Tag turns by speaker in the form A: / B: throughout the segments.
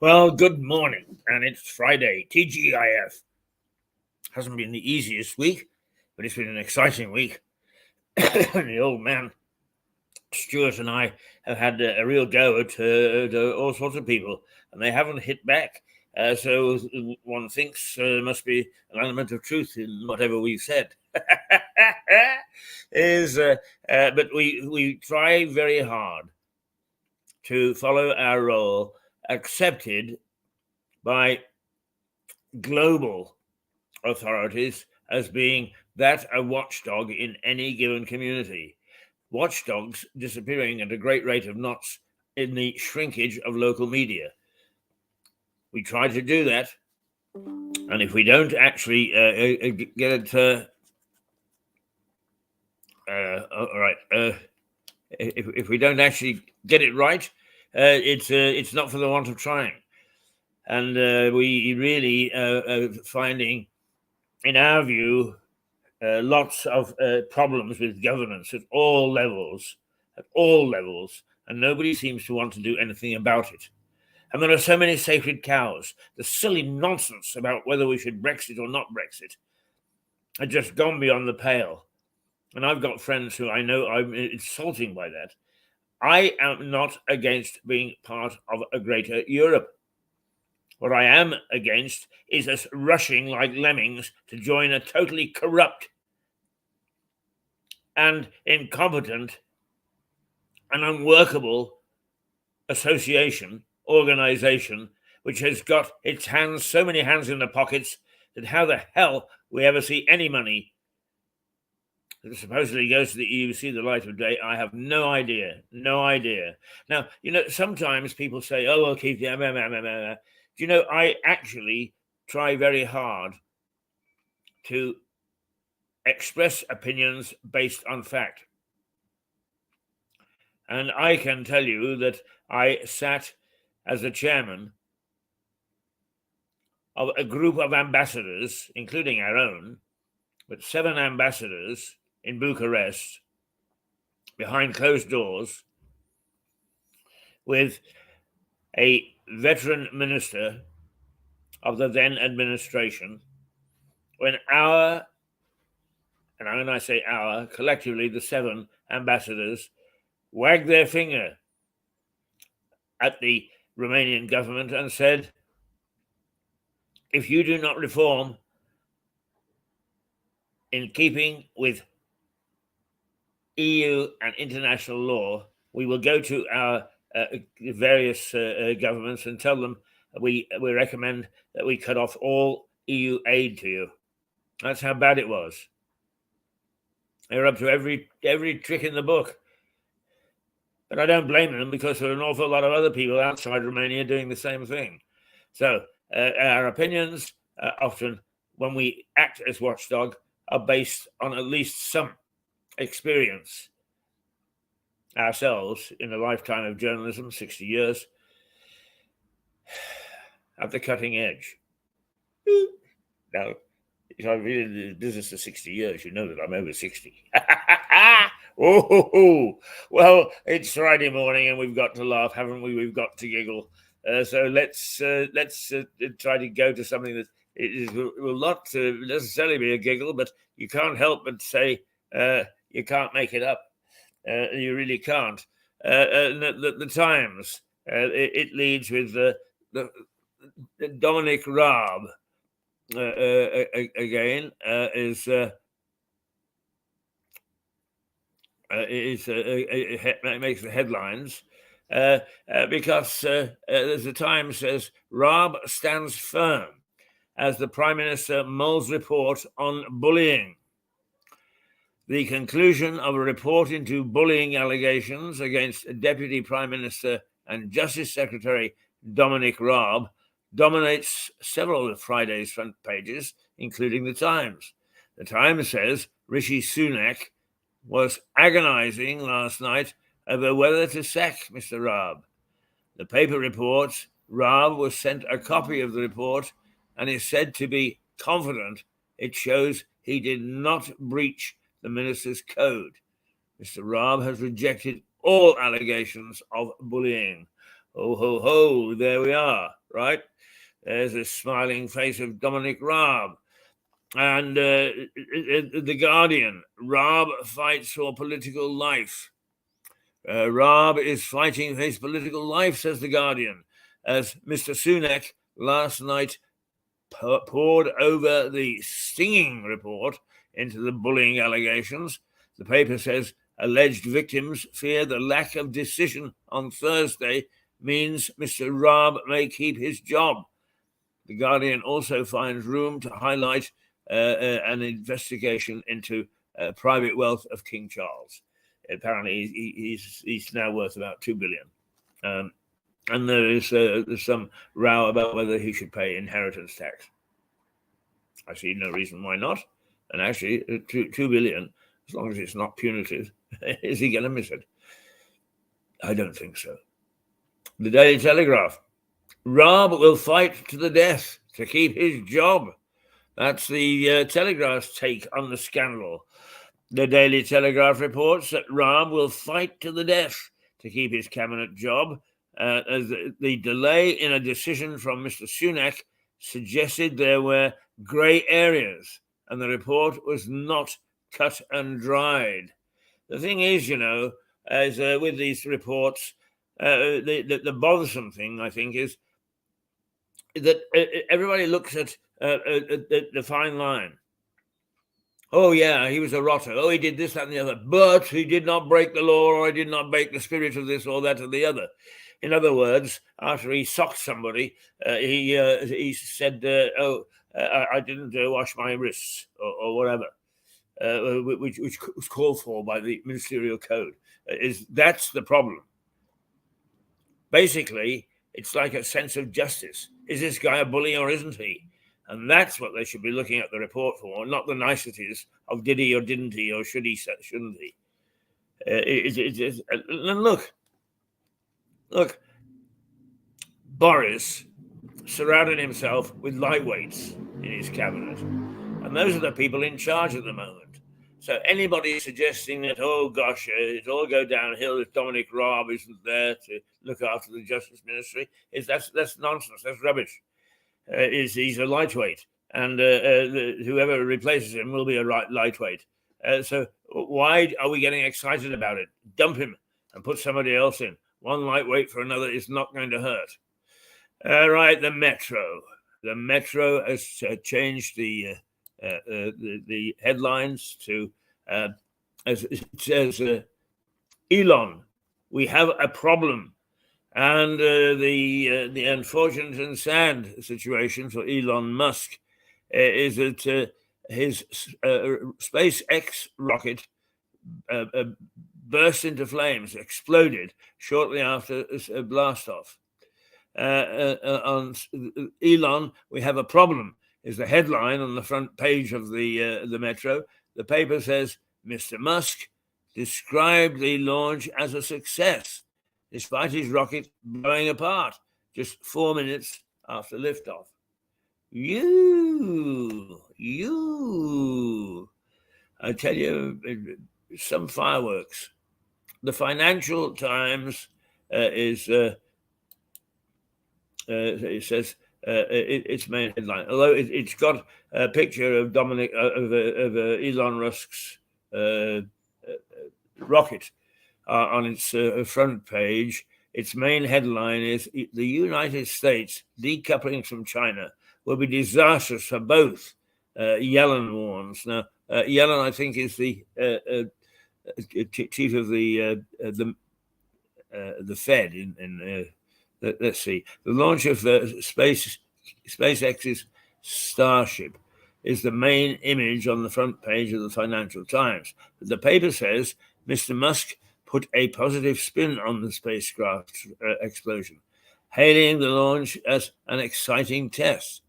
A: Well, good morning, and it's Friday, TGIF. Hasn't been the easiest week, but it's been an exciting week. The old man, Stuart, and I have had a real go at all sorts of people, and they haven't hit back. So one thinks there must be an element of truth in whatever we've said. But we try very hard to follow our role accepted by global authorities as being that a watchdog in any given community. Watchdogs disappearing at a great rate of knots in the shrinkage of local media. We try to do that, and if we don't actually get it, if we don't actually get it right, it's not for the want of trying. And we really are finding, in our view, lots of problems with governance at all levels, and nobody seems to want to do anything about it. And there are so many sacred cows. The silly nonsense about whether we should Brexit or not Brexit had just gone beyond the pale. And I've got friends who I know I'm insulting by that. I am not against being part of a greater Europe. What I am against is us rushing like lemmings to join a totally corrupt and incompetent and unworkable organization, which has got so many hands in the pockets that how the hell we ever see any money that supposedly goes to the EU see the light of day. I have no idea. Now, sometimes people say, oh, well, keep the... I actually try very hard to express opinions based on fact. And I can tell you that I sat as the chairman of a group of ambassadors, including our own, but 7 ambassadors in Bucharest, behind closed doors, with a veteran minister of the then administration, when when I say our, collectively the 7 ambassadors wagged their finger at the Romanian government and said, if you do not reform in keeping with EU and international law, we will go to our various governments and tell them we recommend that we cut off all EU aid to you. That's how bad it was. They were up to every trick in the book. But I don't blame them, because there are an awful lot of other people outside Romania doing the same thing. So our opinions, often when we act as watchdog, are based on at least some experience ourselves in a lifetime of journalism, 60 years, at the cutting edge. Now, if I've been in the business for 60 years, you know that I'm over 60. Oh, well, it's Friday morning and we've got to laugh, haven't we? We've got to giggle. So let's try to go to something that will not necessarily be a giggle, but you can't help but say you can't make it up. You really can't. The Times, it leads with the Dominic Raab again makes the headlines because as the Times says, Raab stands firm as the Prime Minister mulls report on bullying. The conclusion of a report into bullying allegations against Deputy Prime Minister and Justice Secretary Dominic Raab dominates several of Friday's front pages, including the Times. The Times says Rishi Sunak was agonizing last night over whether to sack Mr. Raab. The paper reports Raab was sent a copy of the report and is said to be confident it shows he did not breach the minister's code. Mr. Raab has rejected all allegations of bullying. Ho, ho, ho, there we are, right? There's the smiling face of Dominic Raab. And The Guardian, Raab fights for political life. Raab is fighting for his political life, says The Guardian, as Mr. Sunak last night poured over the stinging report into the bullying allegations. The paper says alleged victims fear the lack of decision on Thursday means Mr. Raab may keep his job. The Guardian also finds room to highlight an investigation into private wealth of King Charles. Apparently, he's now worth about $2 billion. And there's some row about whether he should pay inheritance tax. I see no reason why not. And actually, $2 billion, as long as it's not punitive, is he going to miss it? I don't think so. The Daily Telegraph. Raab will fight to the death to keep his job. That's the Telegraph's take on the scandal. The Daily Telegraph reports that Raab will fight to the death to keep his cabinet job, as the delay in a decision from Mr. Sunak suggested there were grey areas, and the report was not cut and dried. The thing is, as with these reports, the bothersome thing, I think, is that everybody looks at the fine line. Oh, yeah, he was a rotter. Oh, he did this, that, and the other. But he did not break the law, or he did not break the spirit of this or that or the other. In other words, after he socked somebody, he said, I didn't wash my wrists or whatever, which was called for by the ministerial code. That's the problem. Basically, it's like a sense of justice. Is this guy a bully or isn't he? And that's what they should be looking at the report for, not the niceties of did he or didn't he or should he, shouldn't he. And look, Boris surrounded himself with lightweights in his cabinet, and those are the people in charge at the moment. So anybody suggesting that, oh gosh, it'll all go downhill if Dominic Raab isn't there to look after the Justice Ministry, that's nonsense. That's rubbish. He's a lightweight, and whoever replaces him will be a lightweight. So why are we getting excited about it? Dump him and put somebody else in. One lightweight for another is not going to hurt. Right, the Metro. The Metro has changed the headlines to, as it says, Elon, we have a problem. And the unfortunate and sad situation for Elon Musk is that his SpaceX rocket burst into flames, exploded shortly after a blast-off. On Elon, we have a problem, is the headline on the front page of the Metro. The paper says, Mr. Musk described the launch as a success, despite his rocket blowing apart just 4 minutes after liftoff. I tell you, some fireworks. The Financial Times it says its main headline, although it's got a picture of Elon Musk's rocket on its front page. Its main headline is the United States decoupling from China will be disastrous for both. Yellen warns. Now, Yellen, I think, is the chief of the Fed. Let's see. The launch of SpaceX's Starship is the main image on the front page of the Financial Times. The paper says Mr. Musk put a positive spin on the spacecraft explosion. hailing the launch as an exciting test.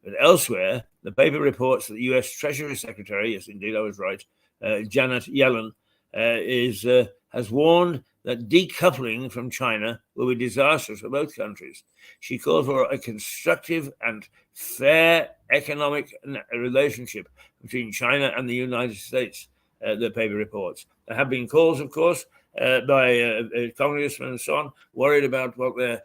A: But elsewhere, the paper reports that the US Treasury Secretary, yes, indeed, I was right, Janet Yellen, has warned that decoupling from China will be disastrous for both countries. She called for a constructive and fair economic relationship between China and the United States, the paper reports. There have been calls, of course, by congressmen and so on, worried about what their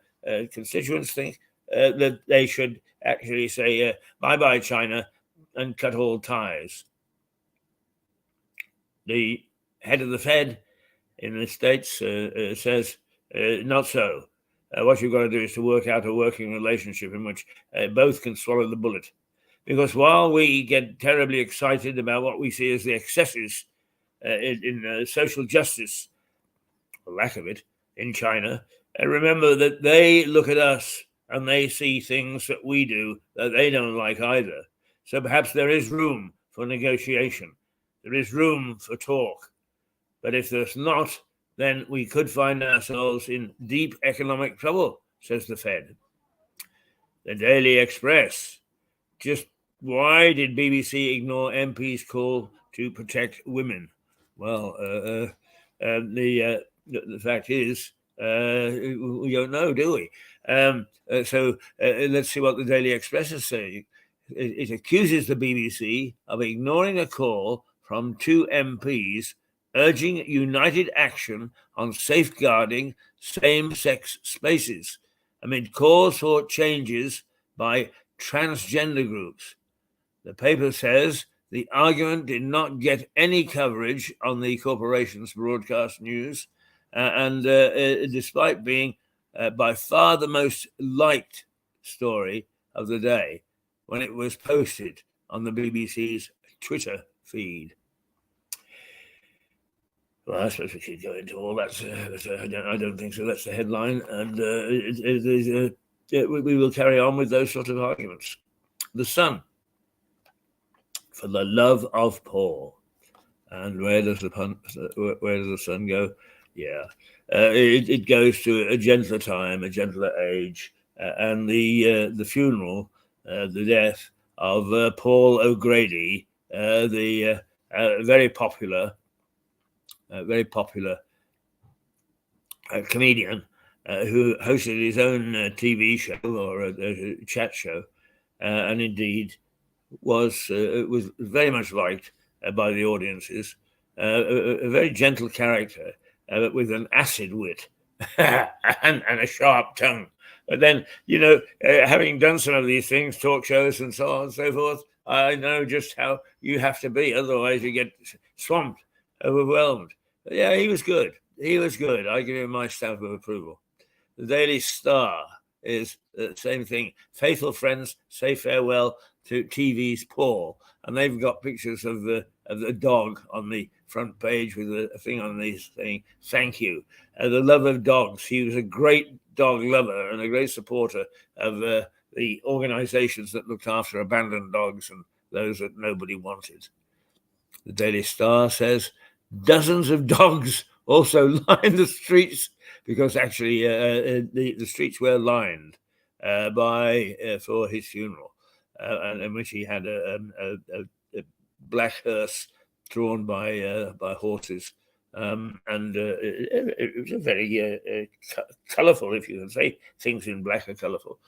A: constituents think, that they should actually say bye-bye China and cut all ties. The head of the Fed in the States says not so. What you've got to do is to work out a working relationship in which both can swallow the bullet. Because while we get terribly excited about what we see as the excesses in social justice, or lack of it, in China, remember that they look at us and they see things that we do that they don't like either. So perhaps there is room for negotiation. There is room for talk. But if there's not, then we could find ourselves in deep economic trouble, says the Fed. The Daily Express. Just why did BBC ignore MP's call to protect women? Well, the fact is, we don't know, do we? So let's see what the Daily Express is saying. It accuses the BBC of ignoring a call from two MPs urging united action on safeguarding same-sex spaces amid calls for changes by transgender groups. The paper says the argument did not get any coverage on the corporation's broadcast news, and despite being by far the most liked story of the day when it was posted on the BBC's Twitter feed. Well, I suppose we could go into all that. I don't think so. That's the headline, and we will carry on with those sort of arguments. The Sun. For the love of Paul. And where does the Sun go? Yeah, it goes to a gentler time, a gentler age, and the funeral, the death of Paul O'Grady, the very popular comedian who hosted his own TV show or a chat show, and indeed was very much liked by the audiences. A very gentle character, but with an acid wit and a sharp tongue. But then, having done some of these things, talk shows and so on and so forth, I know just how you have to be. Otherwise, you get swamped, overwhelmed. But yeah, he was good. He was good. I give him my stamp of approval. The Daily Star is the same thing. Faithful friends say farewell to TV's Paul, and they've got pictures of the dog on the front page with a thing on these saying "Thank you." The love of dogs. He was a great dog lover and a great supporter of the organisations that looked after abandoned dogs and those that nobody wanted. The Daily Star says dozens of dogs also line the streets because actually the streets were lined for his funeral, and in which he had a black hearse drawn by horses, and it was a very colourful, if you can say things in black are colourful,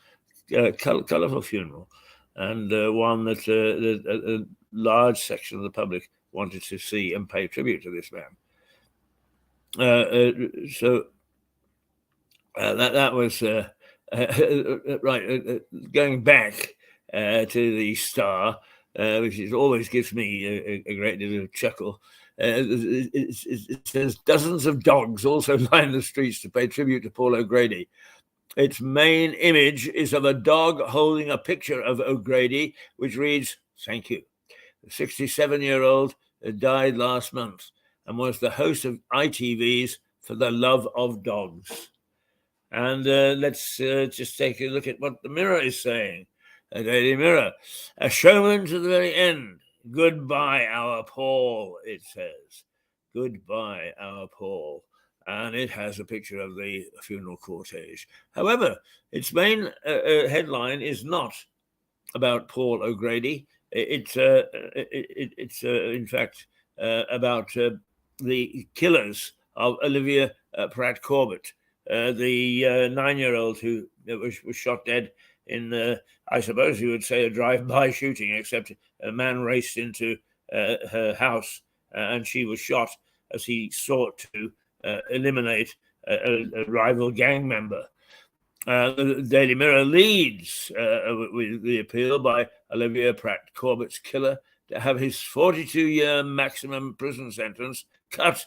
A: colourful funeral, and one that a large section of the public wanted to see and pay tribute to this man. So that was right. Going back to the Star, which always gives me a great deal of chuckle. It says dozens of dogs also line the streets to pay tribute to Paul O'Grady. Its main image is of a dog holding a picture of O'Grady, which reads, "Thank you." The 67-year-old died last month and was the host of ITV's For the Love of Dogs. And let's just take a look at what the Mirror is saying. The Daily Mirror. A showman to the very end. Goodbye, our Paul, it says. Goodbye, our Paul. and it has a picture of the funeral cortege. However, its main headline is not about Paul O'Grady. It's in fact about the killers of Olivia Pratt Corbett, the 9-year-old who was shot dead in, I suppose you would say, a drive-by shooting, except a man raced into her house and she was shot as he sought to eliminate a rival gang member. The Daily Mirror leads with the appeal by Olivia Pratt Corbett's killer to have his 42-year maximum prison sentence cut.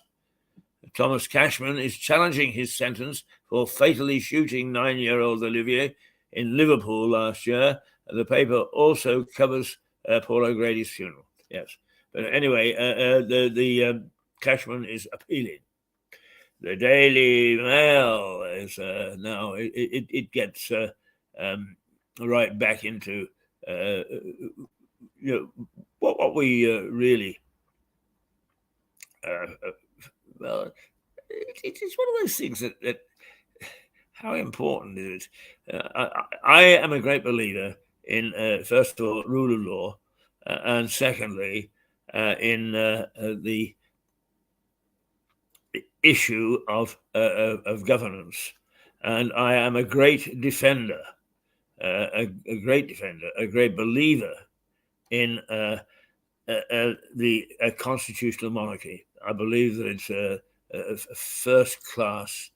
A: Thomas Cashman is challenging his sentence for fatally shooting 9-year-old Olivier in Liverpool last year. The paper also covers Paul O'Grady's funeral. Yes, but anyway, the Cashman is appealing. The Daily Mail is now it gets right back into what we really well. It's one of those things that how important is it? I am a great believer in first of all rule of law, and secondly in the issue of governance, and I am a great defender, a great believer in the constitutional monarchy. I believe that it's a first class.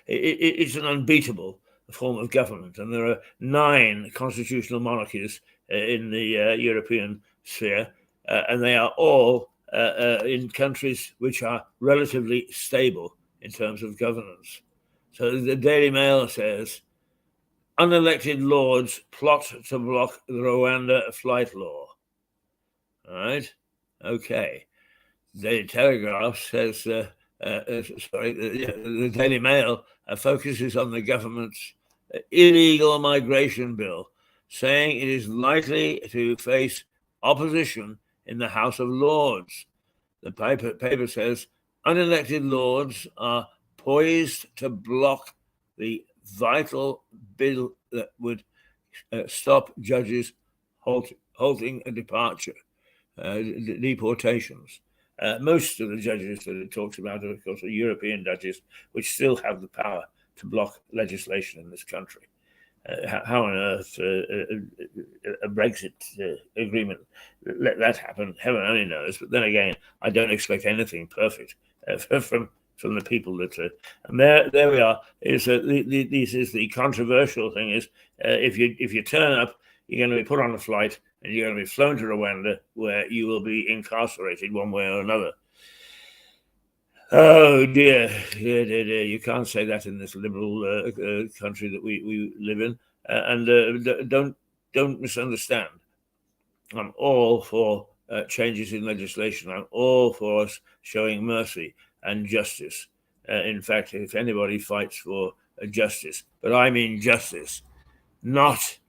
A: It's an unbeatable form of government, and there are 9 constitutional monarchies in the European sphere. And they are all in countries which are relatively stable in terms of governance. So the Daily Mail says, unelected lords plot to block the Rwanda flight law. All right? Okay. The Telegraph says, the Daily Mail focuses on the government's illegal migration bill, saying it is likely to face opposition in the House of Lords. The paper says unelected lords are poised to block the vital bill that would stop judges halting a departure, deportations. Most of the judges that it talks about are, of course, the European judges, which still have the power to block legislation in this country. How on earth a Brexit agreement let that happen? Heaven only knows. But then again, I don't expect anything perfect from the people that. And there we are. This is the controversial thing: is if you turn up, you're going to be put on a flight and you're going to be flown to Rwanda, where you will be incarcerated one way or another. Oh dear. You can't say that in this liberal country that we live in. And don't misunderstand. I'm all for changes in legislation. I'm all for us showing mercy and justice. In fact, if anybody fights for justice, but I mean justice, not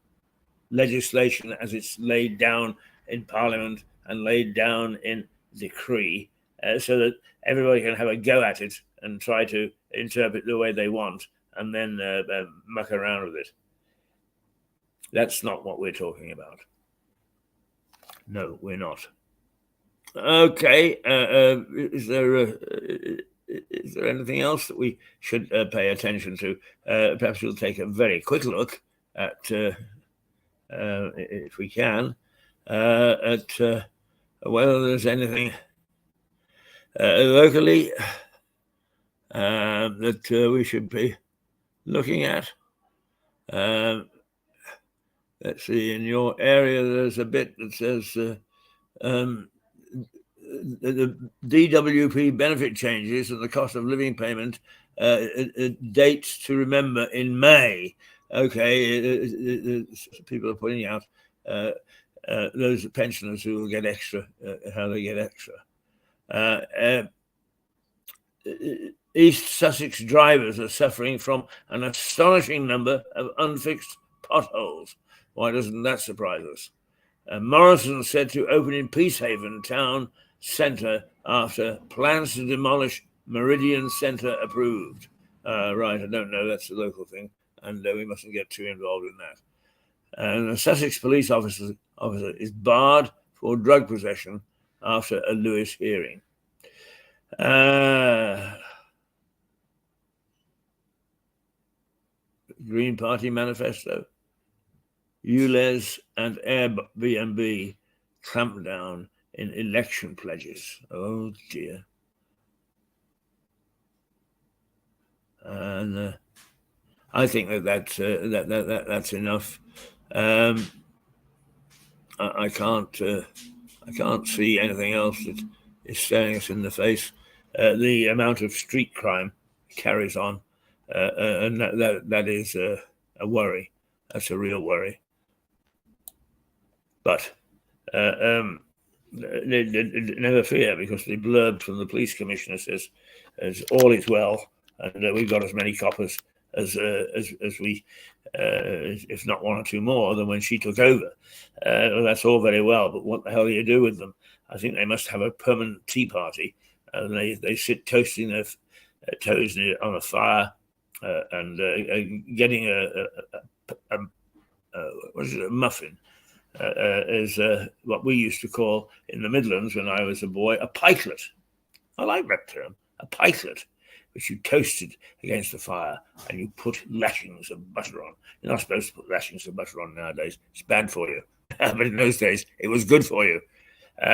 A: legislation as it's laid down in Parliament and laid down in decree, so that everybody can have a go at it and try to interpret the way they want and then muck around with it. That's not what we're talking about. No, we're not. Okay. Is there anything else that we should pay attention to? Perhaps we'll take a very quick look at, if we can, at whether there's anything locally that we should be looking at. Let's see, in your area, there's a bit that says the DWP benefit changes and the cost of living payment dates to remember in May. Okay, people are pointing out those pensioners who will get extra, how they get extra. East Sussex drivers are suffering from an astonishing number of unfixed potholes. Why doesn't that surprise us? Morrison said to open in Peacehaven town Centre after plans to demolish Meridian Centre approved. Right, I don't know. That's a local thing, and we mustn't get too involved in that. And a Sussex police officer is barred for drug possession after a Lewis hearing. Green Party manifesto. ULEZ and Airbnb clamp down in election pledges. Oh dear. And I think that's enough. I can't see anything else that is staring us in the face. The amount of street crime carries on, and that is a worry. That's a real worry. But never fear, because the blurb from the police commissioner says all is well, and we've got as many coppers as we, if not one or two more than when she took over. That's all very well, but what the hell do you do with them? I think they must have a permanent tea party, and they sit toasting their toes on a fire and getting a muffin. Is what we used to call in the Midlands when I was a boy a pikelet. I like that term, a pikelet, which you toasted against the fire and you put lashings of butter on. You're not supposed to put lashings of butter on nowadays. It's bad for you. But in those days, it was good for you.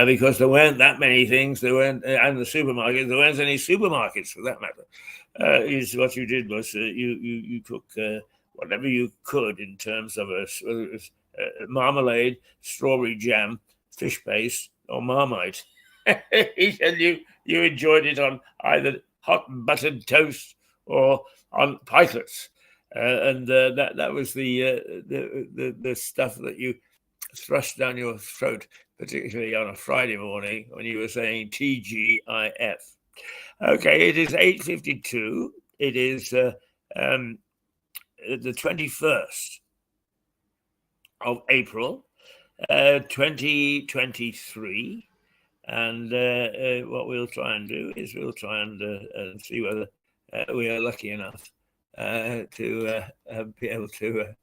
A: Because there weren't that many things. There weren't, and the supermarkets, there weren't any supermarkets for that matter. What you did was you took whatever you could in terms of whether it was marmalade, strawberry jam, fish paste, or Marmite. And you enjoyed it on either hot buttered toast or on pikelets, and that was the stuff that you thrust down your throat, particularly on a Friday morning when you were saying TGIF. Okay, it is 8:52. It is the 21st of April, 2023, and what we'll try and do is we'll try and see whether we are lucky enough to be able to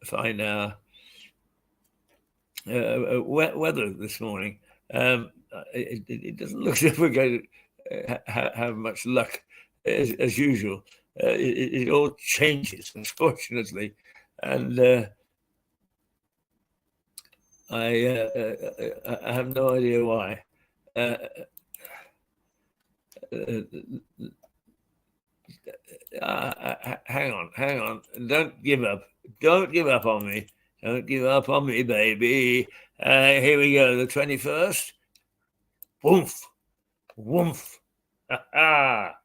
A: find our weather this morning. It doesn't look as if we're going to have much luck as usual. It all changes, unfortunately, and I have no idea why. Hang on. Don't give up. Don't give up on me. Don't give up on me, baby. Here we go. The 21st. Woof. Woof. Ha ha.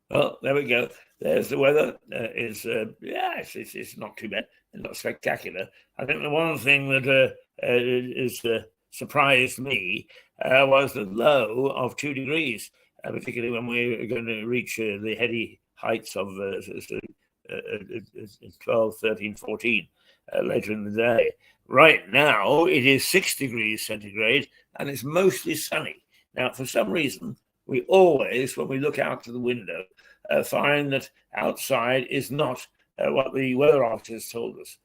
A: Well, there we go. There's the weather. It's not too bad. It's not spectacular. I think the one thing that surprised me was the low of 2 degrees, particularly when we're going to reach the heady heights of 12, 13, 14 later in the day. Right now, it is 6 degrees centigrade, and it's mostly sunny. Now, for some reason, we always, when we look out to the window, find that outside is not what the weather officers told us.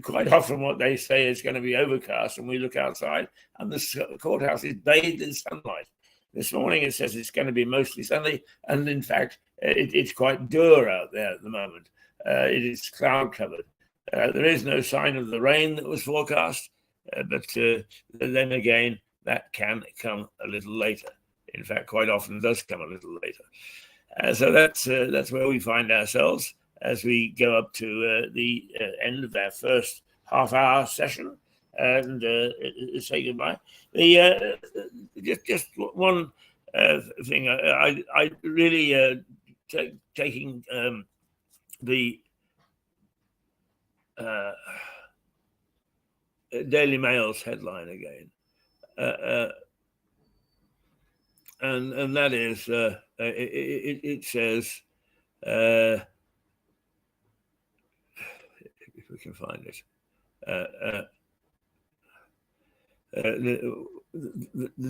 A: Quite often what they say is going to be overcast, and we look outside and the courthouse is bathed in sunlight. This morning it says it's going to be mostly sunny, and in fact it's quite dour out there at the moment. It is cloud covered. There is no sign of the rain that was forecast, but then again that can come a little later. In fact, quite often does come a little later. So that's where we find ourselves as we go up to the end of our first half-hour session and say goodbye. Just one thing. I really taking the Daily Mail's headline again, and that is it says. If we can find it. The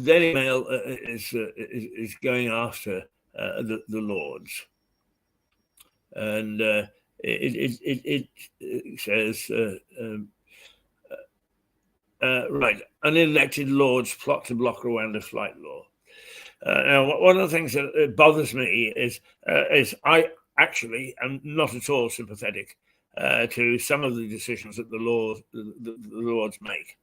A: Daily Mail is going after the Lords, and it says right, unelected Lords plot to block Rwanda flight law. Now, one of the things that bothers me is I actually am not at all sympathetic to some of the decisions that the Lords make.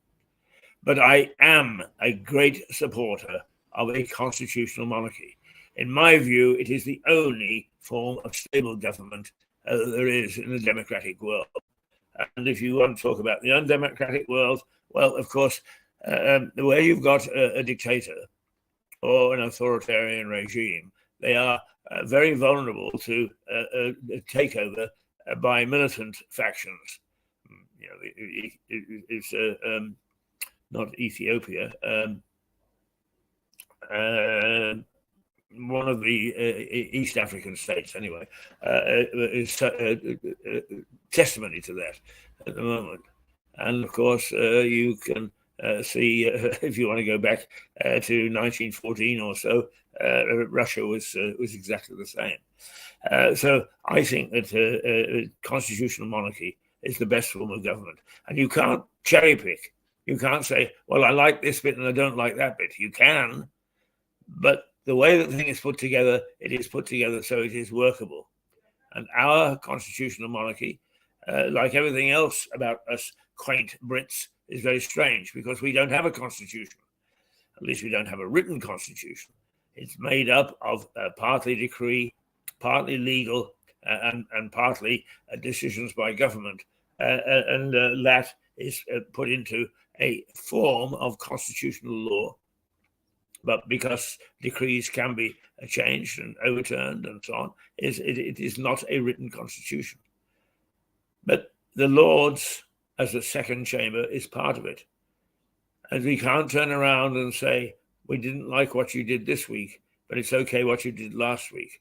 A: But I am a great supporter of a constitutional monarchy. In my view, it is the only form of stable government there is in the democratic world. And if you want to talk about the undemocratic world, well, of course, where you've got a dictator or an authoritarian regime, they are very vulnerable to takeover by militant factions. You know, it's not Ethiopia. One of the East African states, anyway, is testimony to that at the moment. And of course, you can see, if you want to go back to 1914 or so, Russia was exactly the same. So I think that constitutional monarchy is the best form of government. And you can't cherry pick. You can't say, well, I like this bit and I don't like that bit. You can, but the way that the thing is put together, it is put together so it is workable. And our constitutional monarchy, like everything else about us quaint Brits, is very strange because we don't have a constitution. At least we don't have a written constitution. It's made up of partly decree, partly legal, and partly decisions by government. And that is put into a form of constitutional law. But because decrees can be changed and overturned and so on, it is not a written constitution. But the Lords, as the second chamber, is part of it. And we can't turn around and say, we didn't like what you did this week, but it's okay what you did last week.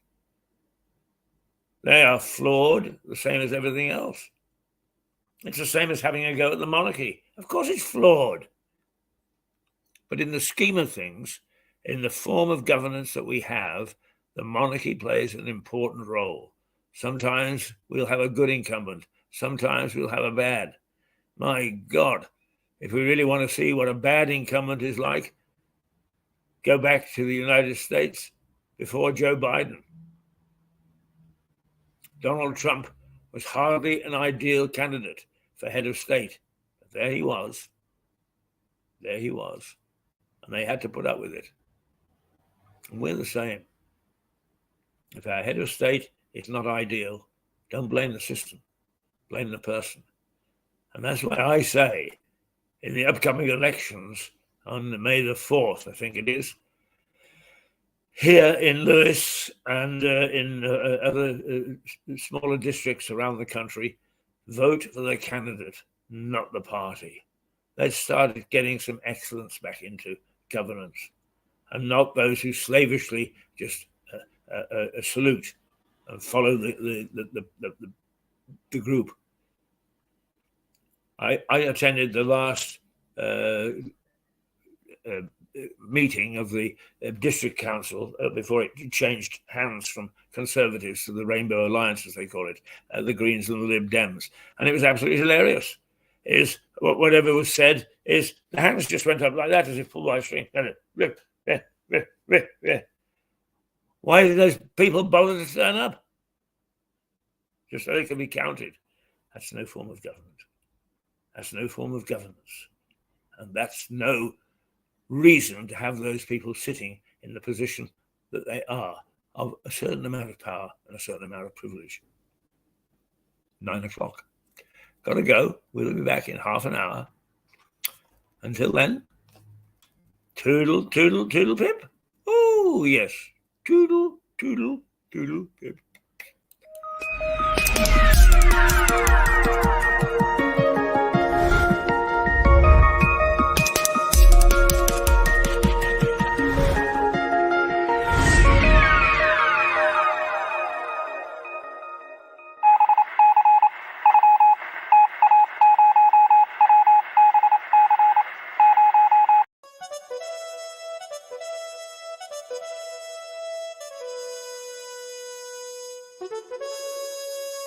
A: They are flawed, the same as everything else. It's the same as having a go at the monarchy. Of course it's flawed. But in the scheme of things, in the form of governance that we have, the monarchy plays an important role. Sometimes we'll have a good incumbent. Sometimes we'll have a bad. My God, if we really want to see what a bad incumbent is like, go back to the United States before Joe Biden. Donald Trump was hardly an ideal candidate for head of state. But there he was. There he was. And they had to put up with it. And we're the same. If our head of state is not ideal, don't blame the system. Blame the person. And that's why I say, in the upcoming elections on May the 4th, I think it is, here in Lewis and in other smaller districts around the country, vote for the candidate, not the party. Let's start getting some excellence back into governance, and not those who slavishly just salute and follow the group. I attended the last meeting of the district council before it changed hands from Conservatives to the Rainbow Alliance, as they call it, the Greens and the Lib Dems. And it was absolutely hilarious. Is whatever was said is the hands just went up like that as if pulled by a string. Why did those people bother to turn up? Just so they can be counted. That's no form of government. That's no form of governance. And that's no reason to have those people sitting in the position that they are, of a certain amount of power and a certain amount of privilege. 9 o'clock. Got to go. We'll be back in half an hour. Until then, toodle, toodle, toodle, pip. Oh, yes. Toodle, toodle, toodle, pip.
B: Thank you.